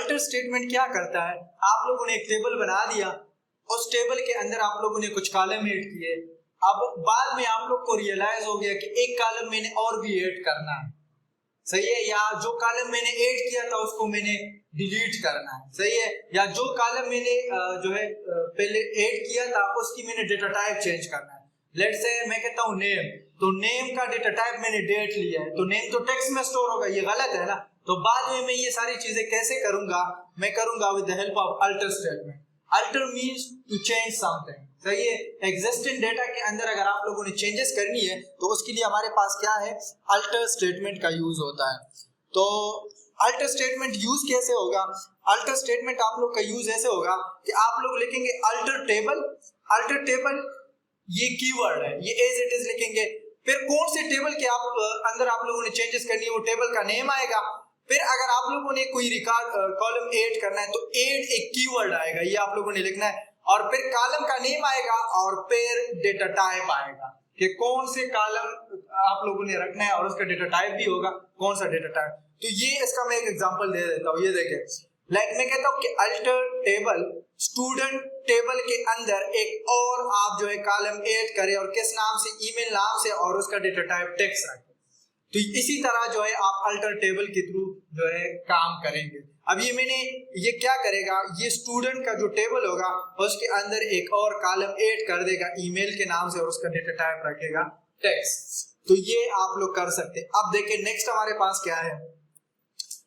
Alter statement क्या करता है, आप लोगों ने एक टेबल बना दिया, उस टेबल के अंदर आप लोगों ने कुछ कॉलम ऐड किए, अब बाद में आप लोग को रियलाइज हो गया कि एक कॉलम मैंने और भी ऐड करना है, सही है, या जो कॉलम मैंने ऐड किया था उसको मैंने डिलीट करना है, सही है, या जो कॉलम मैंने जो है पहले ऐड किया था उसकी मैंने डेटा टाइप चेंज करना है। लेट्स से मैं कहता हूँ नेम, तो नेम का डेटा टाइप मैंने डेट लिया है, तो नेम तो टेक्स्ट में स्टोर होगा, ये गलत है ना, तो बाद में मैं ये सारी चीजें कैसे करूंगा, मैं करूंगा with the help of alter statement. Alter means to change something, सही है, एग्जिस्टिंग डेटा के अंदर अगर आप लोगों ने चेंजेस करनी है तो उसके लिए हमारे पास क्या है, अल्टर स्टेटमेंट का यूज होता है। तो अल्टर स्टेटमेंट यूज कैसे होगा, अल्टर स्टेटमेंट आप लोग का यूज ऐसे होगा कि आप लोग लिखेंगे अल्टर टेबल, अल्टर टेबल ये कीवर्ड है, ये एज इट इज लिखेंगे, फिर कौन से टेबल के अंदर आप लोगों ने चेंजेस करनी है वो टेबल का नेम आएगा, फिर अगर आप लोगों ने कोई रिकॉर्ड कॉलम ऐड करना है तो ऐड एक कीवर्ड आएगा, ये आप लोगों ने लिखना है, और फिर कॉलम का नेम आएगा और फिर डेटा टाइप आएगा कि कौन से कॉलम आप लोगों ने रखना है और उसका डेटा टाइप भी होगा कौन सा डेटा टाइप। तो ये इसका मैं एक एग्जांपल दे देता हूँ, ये देखें, लाइक मैं कहता हूँ कि अल्टर टेबल स्टूडेंट टेबल के अंदर एक और आप जो है कॉलम ऐड करें और किस नाम से, ईमेल नाम से, और उसका डेटा टाइप टेक्स्ट रखें। तो इसी तरह जो है आप अल्टर टेबल के थ्रू जो है काम करेंगे। अब ये क्या करेगा, ये स्टूडेंट का जो टेबल होगा उसके अंदर एक और कॉलम ऐड कर देगा ईमेल के नाम से और उसका डेटा टाइप रखेगा टेक्स्ट। तो ये आप लोग कर सकते हैं। अब देखिए नेक्स्ट हमारे पास क्या है,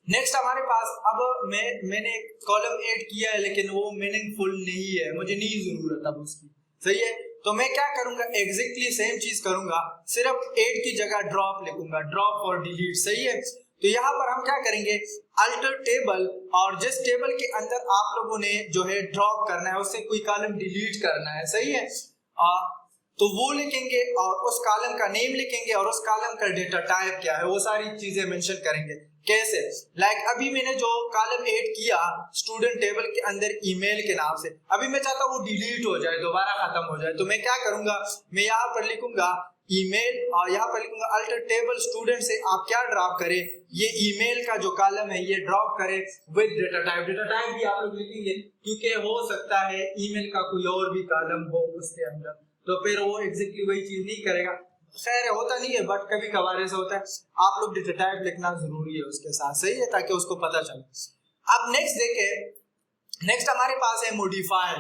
नेक्स्ट हमारे पास अब मैंने कॉलम ऐड किया है लेकिन वो मीनिंगफुल नहीं है, मुझे नहीं जरूरत अब उसकी, सही है, तो मैं क्या करूंगा, एग्जैक्टली सेम चीज करूंगा, सिर्फ ऐड की जगह ड्रॉप लिखूंगा, ड्रॉप और डिलीट, सही है। तो यहाँ पर हम क्या करेंगे, अल्टर टेबल, और जिस टेबल के अंदर आप लोगों ने जो है ड्रॉप करना है उससे कोई कॉलम डिलीट करना है, सही है, तो वो लिखेंगे और उस कॉलम का नेम लिखेंगे और उस कॉलम का डेटा टाइप क्या है वो सारी चीजें मेंशन करेंगे। कैसे, लाइक अभी मैंने जो कॉलम ऐड किया स्टूडेंट टेबल के अंदर ईमेल के नाम से, अभी मैं चाहता हूँ वो डिलीट हो जाए, दोबारा खत्म हो जाए, तो मैं क्या करूंगा, मैं यहाँ पर लिखूंगा ईमेल और यहाँ पर लिखूंगा अल्टर टेबल स्टूडेंट से आप क्या ड्रॉप करें, ये ईमेल का जो कॉलम है ये ड्रॉप करें with data type. Data type भी आप लोग लिखेंगे क्योंकि हो सकता है ईमेल का कोई और भी कॉलम हो उसके अंदर, तो फिर वो एग्जैक्टली वही चीज नहीं करेगा, खैर होता नहीं है बट कभी कभार ऐसा होता है, आप लोग डेटा टाइप लिखना जरूरी है उसके साथ, सही है, ताकि उसको पता चले। अब नेक्स्ट देखें, नेक्स्ट हमारे पास है मॉडिफाई,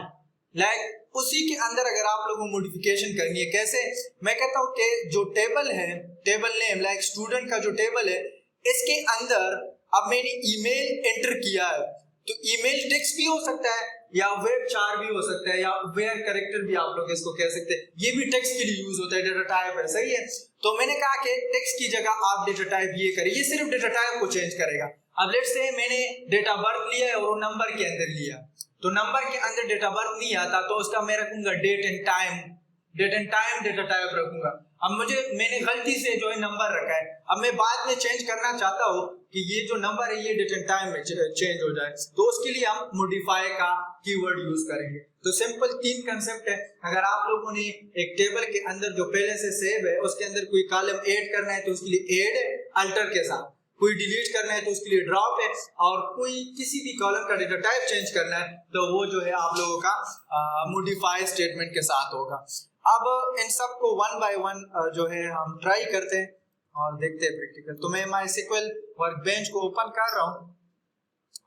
लाइक उसी के अंदर अगर आप लोगों को मॉडिफिकेशन करनी है, कैसे, मैं कहता हूँ कि जो टेबल है, टेबल नेम लाइक स्टूडेंट का जो टेबल है इसके अंदर अब मैंने ईमेल एंटर किया है, तो ईमेल टेक्स्ट भी हो सकता है या वेब चार भी हो सकता है या वेयर कैरेक्टर भी आप लोग इसको कह सकते हैं, ये भी टेक्स्ट के लिए यूज होता है, डेटा टाइप है, सही है। तो मैंने कहा कि टेक्स्ट की जगह आप डेटा टाइप ये करें, ये सिर्फ डेटा टाइप को चेंज करेगा। अब लेट्स से मैंने डेट ऑफ बर्थ लिया है और वो नंबर के अंदर लिया, तो नंबर के अंदर डेट ऑफ बर्थ नहीं आता तो उसका मैं रखूंगा date and time, date and time data type रखूंगा। अब मैंने गलती से जो है नंबर रखा है, अब मैं बाद में चेंज करना चाहता हूँ कि ये जो नंबर है ये डेट एंड टाइम में चेंज हो जाए, तो उसके लिए हम मॉडिफाई का कीवर्ड यूज करेंगे। तो सिंपल तीन कंसेप्ट है, अगर आप लोगों ने एक टेबल के अंदर जो पहले से सेव है उसके अंदर कोई कॉलम ऐड करना है तो उसके लिए ऐड है अल्टर के साथ, कोई डिलीट करना है तो उसके लिए ड्रॉप है, और कोई किसी भी कॉलम का डेटा टाइप चेंज करना है तो वो जो है आप लोगों का मॉडिफाई स्टेटमेंट के साथ होगा। अब इन सब को वन बाय वन जो है हम ट्राई करते हैं और देखते हैं प्रैक्टिकल। तो मैं MySQL वर्कबेंच को ओपन कर रहा हूँ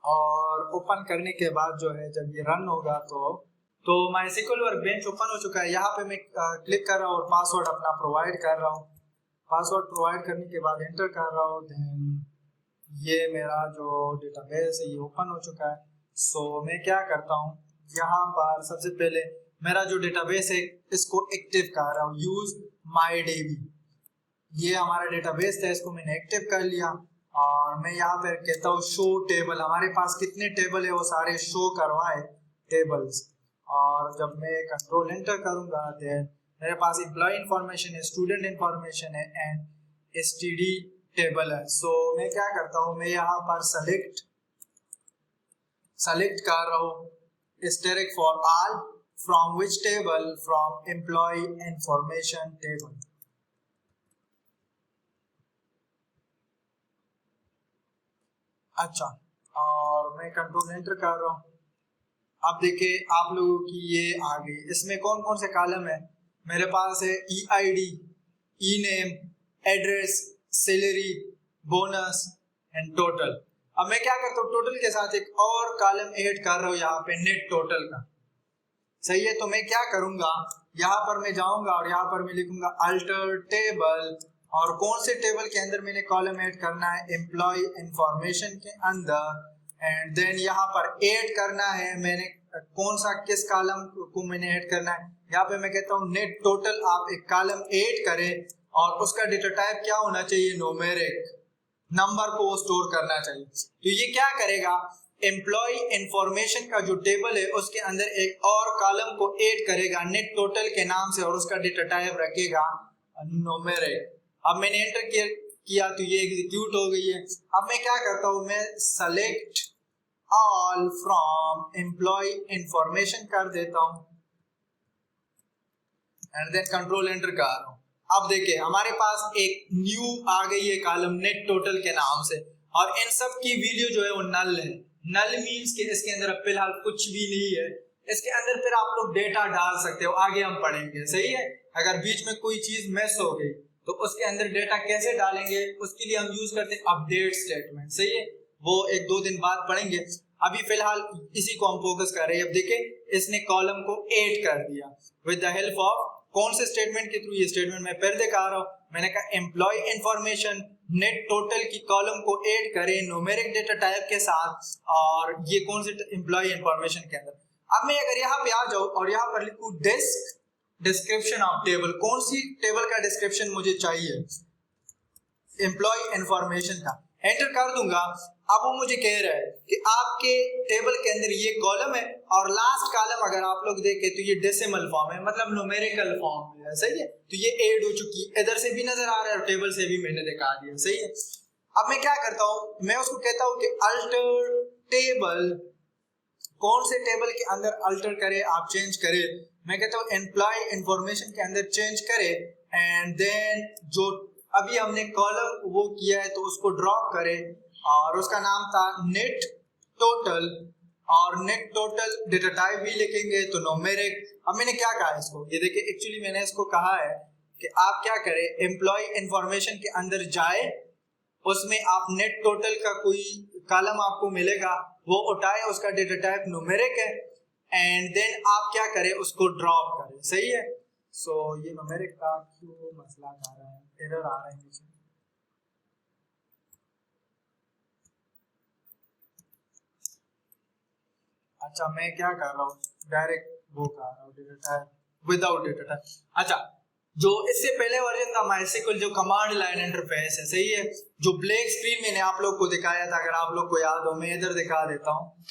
और ओपन करने के बाद जो है जब ये रन होगा तो MySQL वर्कबेंच ओपन हो चुका है। यहाँ पे मैं क्लिक कर रहा हूँ और पासवर्ड अपना प्रोवाइड कर रहा हूँ। पासवर्ड प्रोवाइड करने के बाद एंटर कर रहा हूँ, देन ये मेरा जो डेटाबेस है ये ओपन हो चुका है। सो मैं क्या करता हूँ, यहाँ पर सबसे पहले मेरा जो डेटाबेस है इसको एक्टिव कर रहा हूँ, यूज MyDB, ये हमारा डेटाबेस था, इसको मैंने एक्टिव कर लिया और मैं यहाँ पे कहता हूँ शो टेबल, हमारे पास कितने टेबल है वो सारे शो करवाए टेबल्स, और जब मैं कंट्रोल एंटर करूंगा देन मेरे पास एम्प्लॉय इंफॉर्मेशन है, स्टूडेंट इंफॉर्मेशन है एंड एसटीडी टेबल है। सो मैं क्या करता हूँ, मैं यहाँ पर सेलेक्ट कर रहा हूँ asterisk for all from which table, from employee information table। अच्छा, और मैं कंट्रोल एंटर कर रहा हूँ। अब देखिए आप लोगों की ये आ गई। इसमें कौन कौन से कॉलम है मेरे पास है? EID, E-name, address, salary, bonus and total. अब मैं क्या करता हूँ, टोटल के साथ एक और कॉलम ऐड कर रहा हूँ यहाँ पे, नेट टोटल का। सही है, तो मैं क्या करूंगा, यहाँ पर मैं जाऊंगा और यहाँ पर मैं लिखूंगा अल्टर टेबल, और कौन से टेबल के अंदर मैंने कॉलम ऐड करना है? एम्प्लॉय इंफॉर्मेशन के अंदर। एंड देन यहाँ पर ऐड करना है मैंने कौन सा, किस कॉलम को मैंने ऐड करना है? यहाँ पे मैं कहता हूँ नेट टोटल। आप एक कॉलम ऐड करें और उसका डेटा टाइप क्या होना चाहिए? न्यूमेरिक, नंबर को स्टोर करना चाहिए। तो ये क्या करेगा, एम्प्लॉय इंफॉर्मेशन का जो टेबल है उसके अंदर एक और कॉलम को ऐड करेगा नेट टोटल के नाम से, और उसका डेटा टाइप रखेगा न्यूमेरिक। अब मैंने एंटर किया तो ये एग्जीक्यूट हो गई है। अब मैं क्या करता हूँ, मैं select all from employ information कर देता हूँ एंड देन कंट्रोल एंटर कर रहा हूँ। अब देखिए हमारे पास एक न्यू आ गई है कॉलम नेट टोटल के नाम से, और इन सब की वैल्यू जो है वो नल है। नल मींस कि इसके अंदर फिलहाल कुछ भी नहीं है। इसके अंदर फिर आप लोग डेटा डाल सकते हो, आगे हम पढ़ेंगे। सही है, अगर बीच में कोई चीज मिस हो गई तो उसके अंदर डेटा कैसे डालेंगे, उसके लिए हम यूज करते हैं अपडेट स्टेटमेंट। सही है, वो एक दो दिन बाद पढ़ेंगे। अभी फिलहाल इसी को हम फोकस कर रहे हैं। अब देखिए इसने कॉलम को ऐड कर दिया विद द हेल्प ऑफ कौन से स्टेटमेंट के थ्रू? ये स्टेटमेंट मैं फिर दिखा रहा हूँ। मैंने कहा एम्प्लॉय इंफॉर्मेशन नेट टोटल की कॉलम को ऐड करें न्यूमेरिक डेटा टाइप के साथ, और ये कौन से एम्प्लॉय इंफॉर्मेशन के अंदर। अब मैं अगर यहाँ पे आ जाऊँ और यहाँ पर लिखूँ डिस्क डिस्क्रिप्शन ऑफ टेबल, कौन सी टेबल का डिस्क्रिप्शन मुझे चाहिए? एम्प्लॉय इंफॉर्मेशन का। एंटर कर दूंगा। अब वो मुझे कह रहा है कि आपके टेबल के अंदर ये कॉलम है और लास्ट कॉलम अगर आप लोग देखें तो ये डेसिमल फॉर्म है, मतलब न्यूमेरिकल फॉर्म में है। सही है, तो ये ऐड हो चुकी है, इधर से भी नजर आ रहा है और टेबल से भी मैंने दिखा दिया। सही है, अब मैं क्या करता हूँ, मैं उसको कहता हूँ कि अल्टर टेबल, कौन से टेबल के अंदर अल्टर करे आप, चेंज करे? मैं कहता हूँ एम्प्लॉय इंफॉर्मेशन के अंदर चेंज करे, एंड देन जो अभी हमने कॉलम वो किया है तो उसको ड्रॉप करे, और उसका नाम था नेट टोटल, और नेट टोटल डेटा टाइप भी लिखेंगे तो न्यूमेरिक। अब मैंने क्या कहा इसको, ये देखिए एक्चुअली मैंने इसको कहा है कि आप क्या करें, एम्प्लॉय इंफॉर्मेशन के अंदर जाए, उसमें आप नेट टोटल का कोई कॉलम आपको मिलेगा वो उठाए, उसका डेटा टाइप न्यूमेरिक है, एंड देन आप क्या करें, उसको ड्रॉप करें। सही है, सो ये न्यूमेरिक का क्यों मसला आ रहा है, एरर आ रहा है नीचे। अच्छा मैं क्या कर रहा हूँ, डायरेक्ट वो कर रहा हूँ data type without data type. अच्छा, जो इससे पहले वर्जन था MySQL जो कमांड लाइन इंटरफेस है। सही है, जो ब्लैक स्क्रीन मैंने आप लोग को दिखाया था, अगर आप लोग को याद हो, मैं इधर दिखा देता हूँ,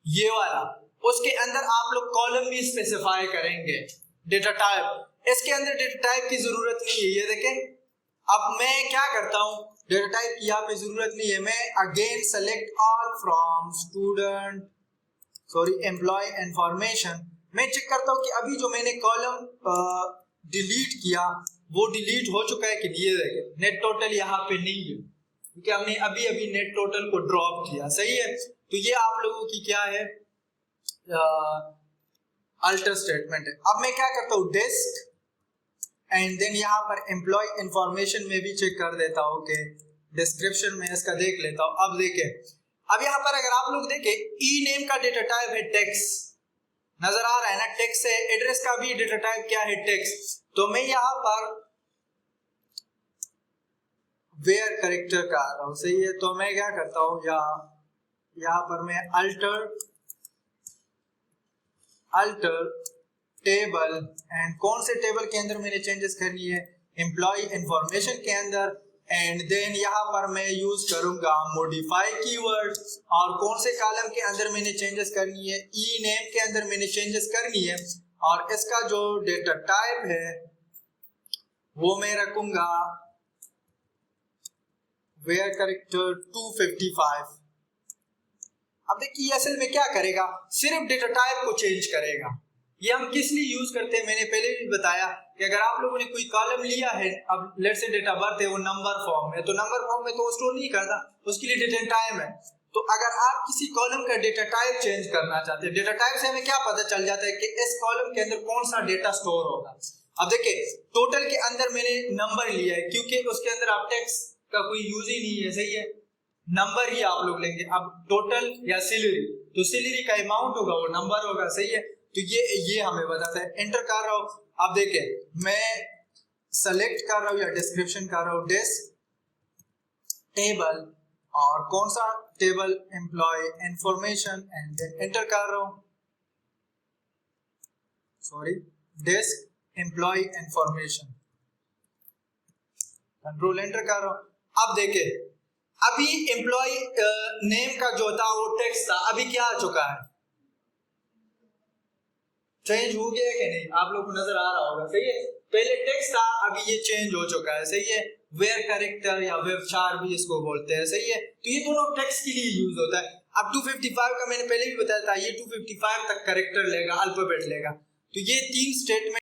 ये वाला। उसके अंदर आप लोग कॉलम भी स्पेसिफाई करेंगे, डेटा टाइप। इसके अंदर डेटा टाइप की जरूरत नहीं है, ये देखें। अब मैं क्या करता हूँ, डेटा टाइप की यहाँ पे जरूरत नहीं है, मैं again select all from student sorry employ information. मैं चेक करता हूँ कि अभी जो मैंने कॉलम डिलीट किया वो डिलीट हो चुका है कि नहीं। ये देखें नेट टोटल यहाँ पे नहीं है क्योंकि हमने अभी अभी नेट टोटल को ड्रॉप किया। सही है, तो ये आप लोगों की क्या है, अल्टर स्टेटमेंट है। अब मैं क्या करता हूँ, डिस्क एंड देन यहाँ पर एम्प्लॉय इंफॉर्मेशन में भी चेक कर देता हूँ कि डिस्क्रिप्शन में इसका देख लेता हूँ। अब देखें, अब यहाँ पर अगर आप लोग देखें ई नेम का डेटा टाइप है टेक्स्ट, नजर आ रहा है ना, टेक्स्ट है। एड्रेस का भी डेटा टाइप क्या है, टेक्स्ट। तो मैं यहाँ पर वेयर कैरेक्टर का आ रहा हूँ। सही है, तो मैं क्या करता हूँ, यहाँ पर मैं अल्टर टेबल, एंड कौन से टेबल के अंदर मैंने चेंजेस करनी है, एम्प्लॉय इंफॉर्मेशन के अंदर, एंड देन यहाँ पर मैं यूज करूंगा मॉडिफाई कीवर्ड। और कौन से कॉलम के अंदर मैंने चेंजेस करनी है, ई नेम के अंदर मैंने चेंजेस करनी है, और इसका जो डेटा टाइप है वो मैं रखूंगा वेयर कैरेक्टर 255। अब देखिए असल में क्या करेगा, सिर्फ डेटा टाइप को चेंज करेगा, ये हम किस लिए यूज करते हैं, मैंने पहले भी बताया कि अगर आप लोगों ने कोई कॉलम लिया है, अब let's say date of birth है, वो नंबर फॉर्म में, तो नंबर फॉर्म में तो स्टोर नहीं करता, उसके लिए डेट एंड टाइम है। तो अगर आप किसी कॉलम का डेटा टाइप चेंज करना चाहते हैं, डेटा टाइप से हमें क्या पता चल जाता है कि इस कॉलम के अंदर कौन सा डेटा स्टोर होगा। अब देखिए टोटल के अंदर मैंने नंबर लिया है क्योंकि उसके अंदर आप टेक्स्ट का कोई यूज ही नहीं है, सही है, नंबर ही आप लोग लेंगे। अब टोटल या सैलरी, तो सैलरी का अमाउंट होगा वो नंबर होगा, सही है, तो ये हमें बताता है। एंटर कर रहा हूं, अब देखें मैं सेलेक्ट कर रहा हूं या डिस्क्रिप्शन कर रहा हूं, डिस टेबल, और कौन सा table, employ information, and enter कर रहा हूं, sorry desc employ information, control enter कर रहा हूं। अब देखे अभी एम्प्लॉय नेम का जो था वो टेक्स्ट था, अभी क्या आ चुका है, चेंज हो गया कि नहीं, आप लोग को नजर आ रहा होगा, सही है, पहले टेक्स्ट था अभी ये चेंज हो चुका है, सही है, वेयर कैरेक्टर या वेब चार भी इसको बोलते हैं, सही है, तो ये दोनों टेक्स्ट के लिए यूज होता है। अब 255 का मैंने पहले भी बताया था, ये 255 तक कैरेक्टर लेगा, अल्फाबेट लेगा, तो ये 3 स्टेटमेंट